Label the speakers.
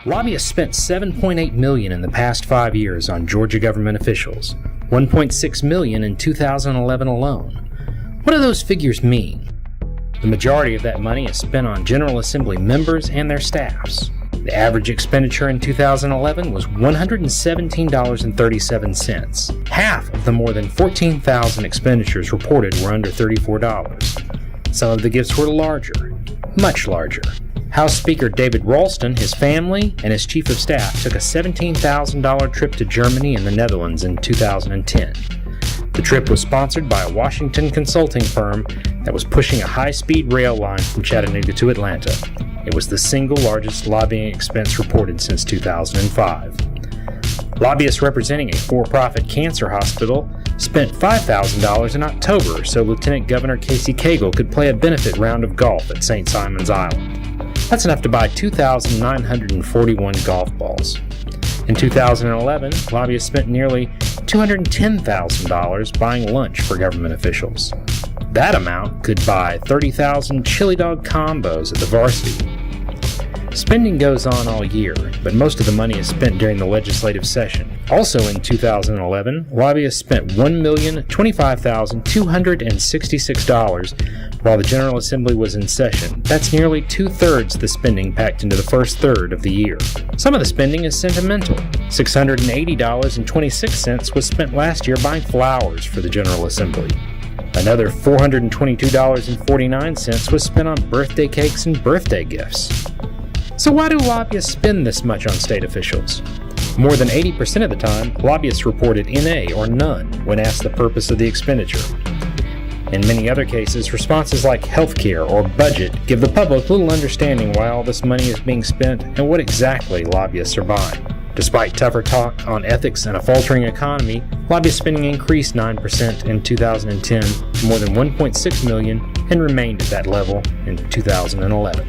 Speaker 1: Lobbyists spent $7.8 million in the past 5 years on Georgia government officials, $1.6 million in 2011 alone. What do those figures mean? The majority of that money is spent on General Assembly members and their staffs. The average expenditure in 2011 was $117.37. Half of the more than 14,000 expenditures reported were under $34. Some of the gifts were larger, much larger. House Speaker David Ralston, his family, and his chief of staff took a $17,000 trip to Germany and the Netherlands in 2010. The trip was sponsored by a Washington consulting firm that was pushing a high-speed rail line from Chattanooga to Atlanta. It was the single largest lobbying expense reported since 2005. Lobbyists representing a for-profit cancer hospital spent $5,000 in October so Lieutenant Governor Casey Cagle could play a benefit round of golf at St. Simon's Island. That's enough to buy 2,941 golf balls. In 2011, lobbyists spent nearly $210,000 buying lunch for government officials. That amount could buy 30,000 chili dog combos at the Varsity. Spending goes on all year, but most of the money is spent during the legislative session. Also in 2011, lobbyists spent $1,025,266 while the General Assembly was in session. That's nearly two-thirds the spending packed into the first third of the year. Some of the spending is sentimental. $680.26 was spent last year buying flowers for the General Assembly. Another $422.49 was spent on birthday cakes and birthday gifts. So why do lobbyists spend this much on state officials? More than 80% of the time, lobbyists reported NA or none when asked the purpose of the expenditure. In many other cases, responses like healthcare or budget give the public little understanding why all this money is being spent and what exactly lobbyists are buying. Despite tougher talk on ethics and a faltering economy, lobbyist spending increased 9% in 2010 to more than $1.6 million and remained at that level in 2011.